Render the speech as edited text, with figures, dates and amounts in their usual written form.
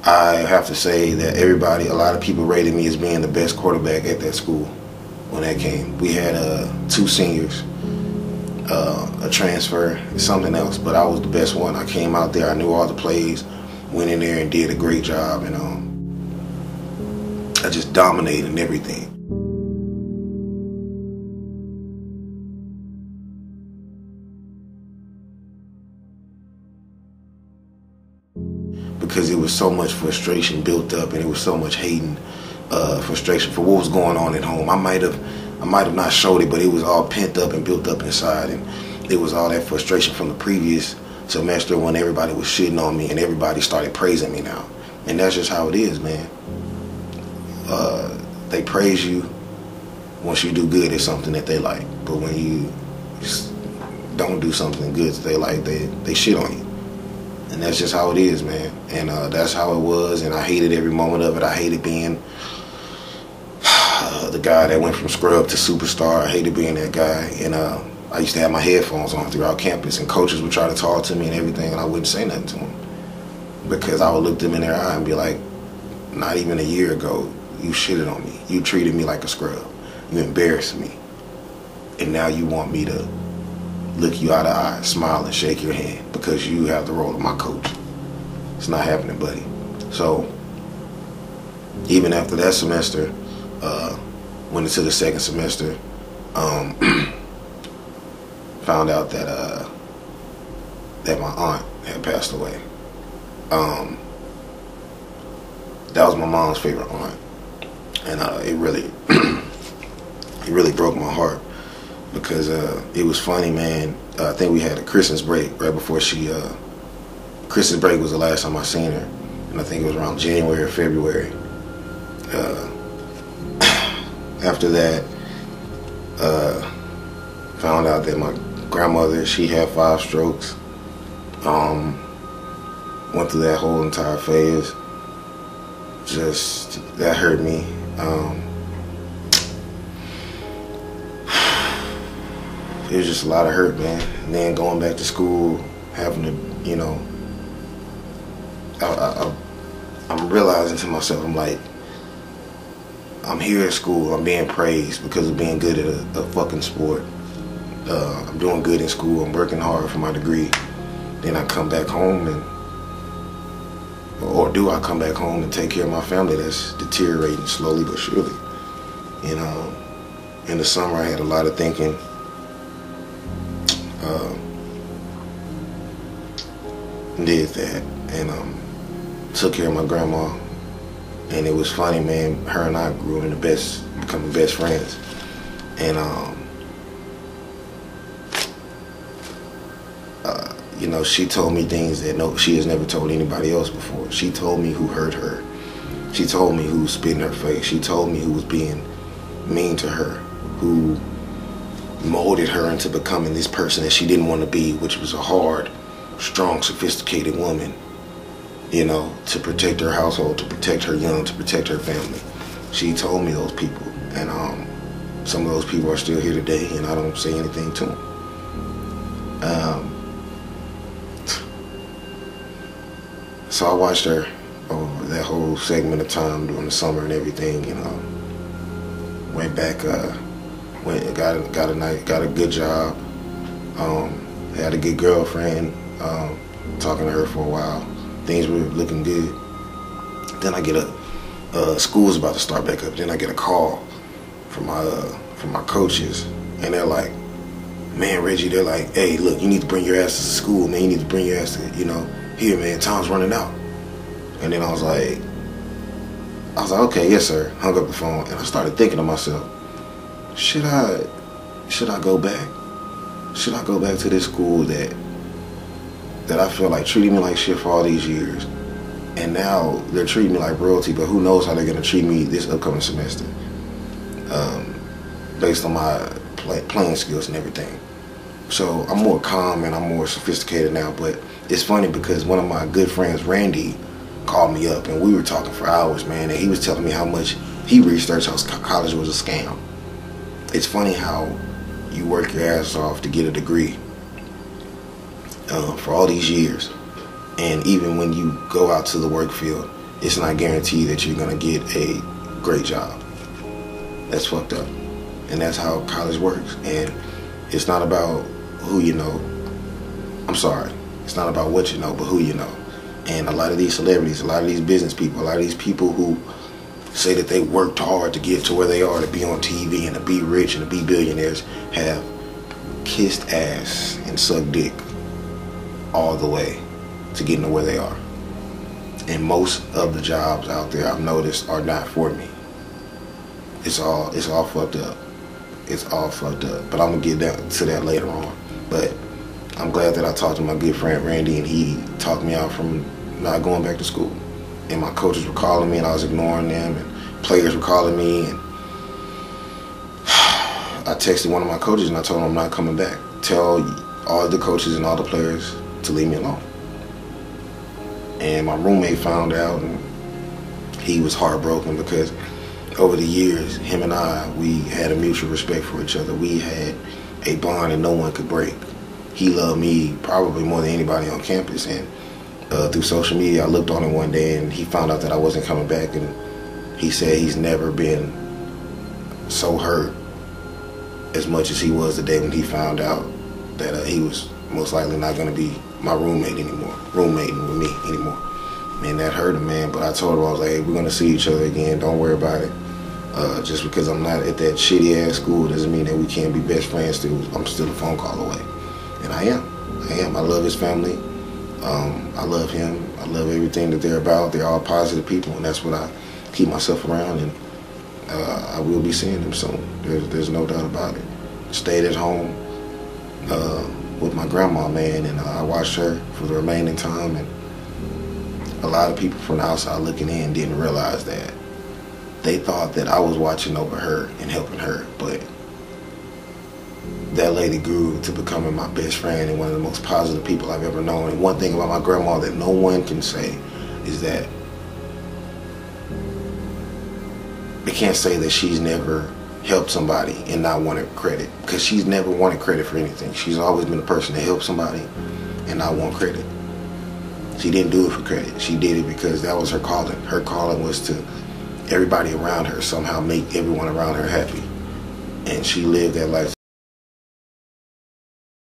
I have to say that a lot of people rated me as being the best quarterback at that school when that came. We had 2 seniors, a transfer, and something else, but I was the best one. I came out there, I knew all the plays, went in there and did a great job, and I just dominated in everything. Because it was so much frustration built up, and it was so much hating, frustration for what was going on at home. I might have not showed it, but it was all pent up and built up inside, and it was all that frustration from the previous semester when everybody was shitting on me and everybody started praising me now. And that's just how it is, man. They praise you once you do good at something that they like, but when you just don't do something good that they like, they shit on you. And that's just how it is, man. And that's how it was, and I hated every moment of it. I hated being the guy that went from scrub to superstar. I hated being that guy. And I used to have my headphones on throughout campus, and coaches would try to talk to me and everything, and I wouldn't say nothing to them. Because I would look them in their eye and be like, not even a year ago, you shitted on me. You treated me like a scrub. You embarrassed me. And now you want me to look you out of the eye, smile, and shake your hand because you have the role of my coach. It's not happening, buddy. So, even after that semester, went into the second semester, found out that that my aunt had passed away. That was my mom's favorite aunt, and it really, it really broke my heart. Because it was funny, man. I think we had a Christmas break right before Christmas break was the last time I seen her. And I think it was around January or February. After that, found out that my grandmother, she had 5 strokes. Went through that whole entire phase. Just, that hurt me. It was just a lot of hurt, man. And then going back to school, having to, you know, I'm realizing to myself, I'm like, I'm here at school, I'm being praised because of being good at a fucking sport. I'm doing good in school, I'm working hard for my degree. Then I come back home or do I come back home and take care of my family that's deteriorating slowly but surely? You know, in the summer I had a lot of thinking. Did that and took care of my grandma, and it was funny, man. Her and I grew into becoming best friends, and you know, she told me things that she has never told anybody else before. She told me who hurt her. She told me who spit in her face. She told me who was being mean to her, who molded her into becoming this person that she didn't want to be, which was a hard, strong, sophisticated woman, you know, to protect her household, to protect her young, to protect her family. She told me those people, and some of those people are still here today, and I don't say anything to them. So I watched her over that whole segment of time during the summer and everything, you know. Went back, got a good job, had a good girlfriend, talking to her for a while. Things were looking good. Then I get school's about to start back up. Then I get a call from my coaches, and they're like, man, Reggie, they're like, hey, look, you need to bring your ass to school, man. You need to bring your ass to, you know, here, man, time's running out. And then I was like, okay, yes, sir. Hung up the phone, and I started thinking to myself, should I go back? Should I go back to this school that I feel like treated me like shit for all these years, and now they're treating me like royalty, but who knows how they're gonna treat me this upcoming semester, based on my playing skills and everything. So I'm more calm and I'm more sophisticated now. But it's funny because one of my good friends, Randy, called me up and we were talking for hours, man, and he was telling me how much he researched how college was a scam. It's funny how you work your ass off to get a degree for all these years, and even when you go out to the work field, it's not guaranteed that you're gonna get a great job. That's fucked up. And that's how college works. And it's not about who you know. I'm sorry. It's not about what you know, but who you know. And a lot of these celebrities, a lot of these business people, a lot of these people who say that they worked hard to get to where they are, to be on TV and to be rich and to be billionaires, have kissed ass and sucked dick all the way to getting to where they are. And most of the jobs out there, I've noticed, are not for me. It's all fucked up. It's all fucked up. But I'm gonna get down to that later on. But I'm glad that I talked to my good friend Randy, and he talked me out from not going back to school. And my coaches were calling me and I was ignoring them, and players were calling me, and I texted one of my coaches and I told him I'm not coming back. Tell all the coaches and all the players to leave me alone. And my roommate found out, and he was heartbroken because over the years, him and I, we had a mutual respect for each other. We had a bond that no one could break. He loved me probably more than anybody on campus, and through social media, I looked on him one day and he found out that I wasn't coming back, and he said he's never been so hurt as much as he was the day when he found out that he was most likely not going to be my roommating with me anymore. Man, that hurt him, man. But I told him, I was like, hey, we're going to see each other again. Don't worry about it. Just because I'm not at that shitty ass school doesn't mean that we can't be best friends still. I'm still a phone call away. And I am. I love his family. I love him. I love everything that they're about. They're all positive people, and that's what I keep myself around. And I will be seeing them soon. There's no doubt about it. Stayed at home with my grandma, man, and I watched her for the remaining time. And a lot of people from the outside looking in didn't realize that. They thought that I was watching over her and helping her, but that lady grew to becoming my best friend and one of the most positive people I've ever known. And one thing about my grandma that no one can say is that they can't say that she's never helped somebody and not wanted credit, because she's never wanted credit for anything. She's always been a person to help somebody and not want credit. She didn't do it for credit. She did it because that was her calling. Her calling was to everybody around her somehow make everyone around her happy. And she lived that life